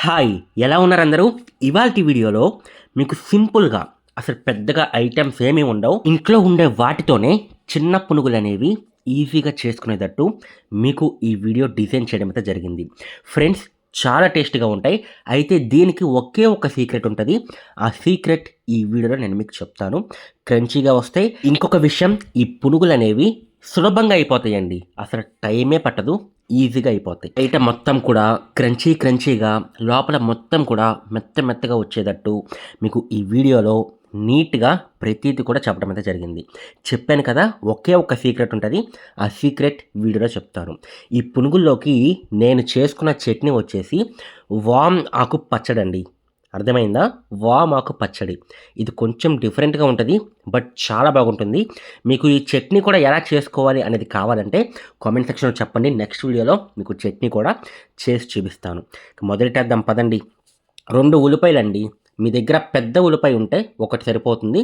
Hi, ఎలా ఉన్నారు అందరూ? ఇవాల్టి వీడియోలో మీకు సింపుల్‌గా అసలు పెద్దగా ఐటెమ్స్ ఏమీ ఉండవు. ఇంట్లో ఉండే వాటితోనే చిన్న పునుగులనేవి ఈజీగా చేసుకునేటట్టు మీకు ఈ వీడియో డిజైన్ చేయడం అయితే జరిగింది. ఫ్రెండ్స్, చాలా టేస్టీగా ఉంటాయి. అయితే దీనికి ఒకే ఒక సీక్రెట్ ఉంటది. ఆ సీక్రెట్ ఈ వీడియోలో నేను మీకు చెప్తాను. క్రంచీగా వస్తాయి. ఇంకొక విషయం, ఈ పునుగులనేవి సులభంగా అయిపోతాయండి. అసలు టైమే పట్టదు. ఈజీగా అయిపోతాయి. బయట మొత్తం కూడా క్రంచీగా లోపల మొత్తం కూడా మెత్తగా వచ్చేటట్టు మీకు ఈ వీడియోలో నీట్‌గా ప్రతీది కూడా చెప్పడం అయితే జరిగింది. చెప్పాను కదా! ఒకే ఒక్క సీక్రెట్ ఉంటది. ఆ సీక్రెట్ వీడియోలో చెప్తాను. ఈ పునుగుల్లోకి నేను చేసుకున్న చట్నీ వచ్చేసి వామ్ ఆకు పచ్చడండి. అర్థమైందా? వామాకు పచ్చడి. ఇది కొంచెం డిఫరెంట్‌గా ఉంటది. బట్ చాలా బాగుంటుంది. మీకు ఈ చట్నీ కూడా ఎలా చేసుకోవాలి అనేది కావాలంటే కామెంట్ సెక్షన్‌లో చెప్పండి. నెక్స్ట్ వీడియోలో మీకు చట్నీ కూడా చేసి చూపిస్తాను. మొదలెట్టేద్దాం పదండి. 2 ఉల్లిపాయలండి. మీ దగ్గర పెద్ద ఉల్లిపాయ ఉంటే ఒకటి సరిపోతుంది.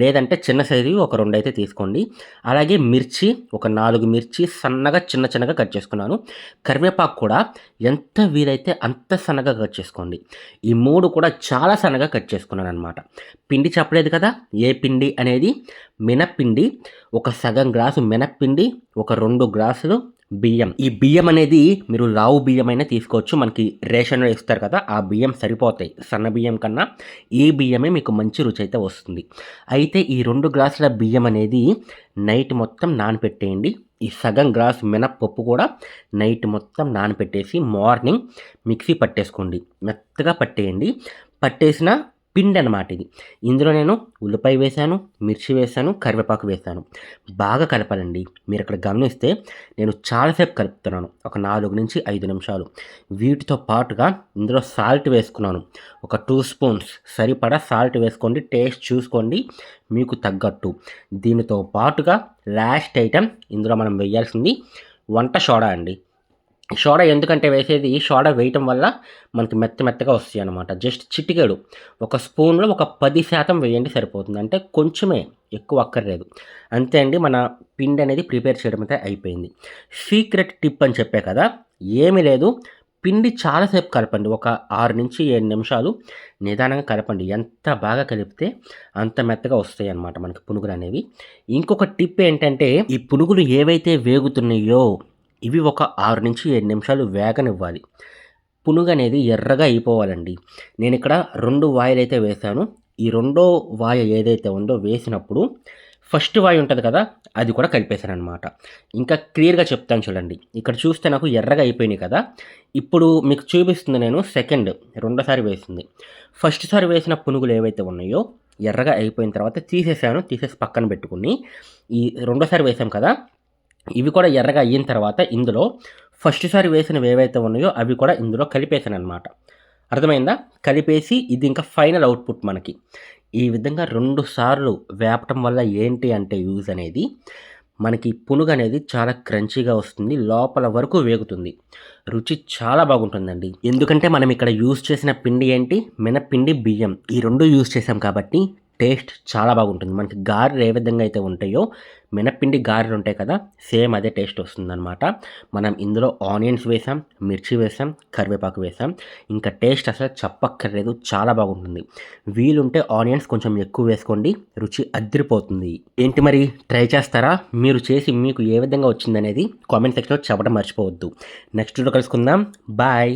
లేదంటే చిన్న సైజువి ఒక 2 అయితే తీసుకోండి. అలాగే మిర్చి ఒక 4 మిర్చి సన్నగా చిన్నగా కట్ చేసుకున్నాను. కరివేపాకు కూడా ఎంత వీలైతే అంత సన్నగా కట్ చేసుకోండి. ఈ 3 కూడా చాలా సన్నగా కట్ చేసుకున్నాననమాట. పిండి చెప్పలేదు కదా! ఏ పిండి అనేది మినప్పిండి. ఒక సగం గ్లాసు మినప్పిండి, ఒక 2 గ్లాసులు బియ్యం. ఈ బియ్యం అనేది మీరు రావు బియ్యమైనా తీసుకోవచ్చు. మనకి రేషన్‌లో ఇస్తారు కదా! ఆ బియ్యం సరిపోతాయి. సన్న బియ్యం కన్నా ఈ బియ్యమే మీకు మంచి రుచి అయితే వస్తుంది. అయితే ఈ 2 గ్లాసుల బియ్యం అనేది నైట్ మొత్తం నానపెట్టేయండి. ఈ సగం గ్లాస్ మినప్పప్పు కూడా నైట్ మొత్తం నానపెట్టేసి మార్నింగ్ మిక్సీ పట్టేసుకోండి. మెత్తగా పట్టేయండి. పట్టేసిన పిండనమాట ఇది. ఇందులో నేను ఉల్లిపాయ వేశాను, మిర్చి వేశాను, కరివేపాకు వేశాను. బాగా కలపాలండి. మీరక్కడ గమనిస్తే నేను చాలా సేపు కలుపుతున్నాను. ఒక 4-5 నిమిషాలు. వీటితో పాటుగా ఇందులో సాల్ట్ వేసుకున్నాను. ఒక 2 స్పూన్స్ సరిపడా సాల్ట్ వేసుకోండి. టేస్ట్ చూసుకోండి మీకు తగ్గట్టు. దీనితో పాటుగా లాస్ట్ ఐటెమ్ ఇందులో మనం వేయాల్సింది వంట సోడా అండి. సోడా ఎందుకంటే వేసేది, సోడా వేయటం వల్ల మనకి మెత్తగా వస్తాయన్నమాట. జస్ట్ చిటికెడు ఒక స్పూన్‌లో ఒక 10% వేయండి సరిపోతుంది. అంటే కొంచెమే, ఎక్కువ అక్కర్లేదు. అంతే అండి, మన పిండి అనేది ప్రిపేర్ చేయడం అయితే అయిపోయింది. సీక్రెట్ టిప్ అని చెప్పా కదా! ఏమీ లేదు. పిండి చాలా సేపు కలపండి. ఒక 6-7 నిమిషాలు నిదానంగా కలపండి. ఎంత బాగా కలిపితే అంత మెత్తగా వస్తాయన్నమాట మనకి పునుగులనేవి. ఇంకొక టిప్ ఏంటంటే, ఈ పునుగులు ఏవైతే వేగుతున్నాయో ఇవి ఒక 6-7 నిమిషాలు వేగనివ్వాలి. పునుగనేది ఎర్రగా అయిపోవాలండి. నేనిక్కడ 2 వాయిలైతే వేశాను. ఈ రెండో వాయ ఏదైతే ఉందో వేసినప్పుడు ఫస్ట్ వాయి ఉంటది కదా! అది కూడా కలిపేశాననమాట. ఇంకా క్లియర్‌గా చెప్తాను చూడండి. ఇక్కడ చూస్తే నాకు ఎర్రగా అయిపోయినాయి కదా! ఇప్పుడు మీకు చూపిస్తుంది నేను రెండోసారి వేసింది. ఫస్ట్ సారి వేసిన పునుగులు ఏవైతే ఉన్నాయో ఎర్రగా అయిపోయిన తర్వాత తీసేసాను. తీసేసి పక్కన పెట్టుకొని ఈ రెండోసారి వేసాం కదా! ఇవి కూడా ఎర్రగా అయిన తర్వాత ఇందులో ఫస్ట్ సారి వేసినవి ఏవైతే ఉన్నాయో అవి కూడా ఇందులో కలిపేసాననమాట. అర్థమైందా? కలిపేసి ఇది ఇంకా ఫైనల్ అవుట్‌పుట్ మనకి. ఈ విధంగా 2 సార్లు వేపటం వల్ల ఏంటి అంటే యూజ్ అనేది, మనకి పునుగనేది చాలా క్రంచీగా వస్తుంది. లోపల వరకు వేగుతుంది. రుచి చాలా బాగుంటుందండి. ఎందుకంటే మనం ఇక్కడ యూజ్ చేసిన పిండి ఏంటి? మినప్పిండి, బియ్యం. ఈ 2 యూజ్ చేసాం కాబట్టి టేస్ట్ చాలా బాగుంటుంది. మనకి గారెలు ఏ విధంగా అయితే ఉంటాయో, మినప్పిండి గారెలు ఉంటాయి కదా! సేమ్ అదే టేస్ట్ వస్తుందనమాట. మనం ఇందులో ఆనియన్స్ వేసాం, మిర్చి వేసాం, కరివేపాకు వేసాం. ఇంకా టేస్ట్ అసలు చెప్పక్కర్లేదు. చాలా బాగుంటుంది. వీలుంటే ఆనియన్స్ కొంచెం ఎక్కువ వేసుకోండి. రుచి అద్దిరిపోతుంది. ఏంటి మరి, ట్రై చేస్తారా? మీరు చేసి మీకు ఏ విధంగా వచ్చిందనేది కామెంట్ సెక్షన్‌లో చెప్పడం మర్చిపోవద్దు. నెక్స్ట్ వీడియోలో కలుసుకుందాం. బాయ్.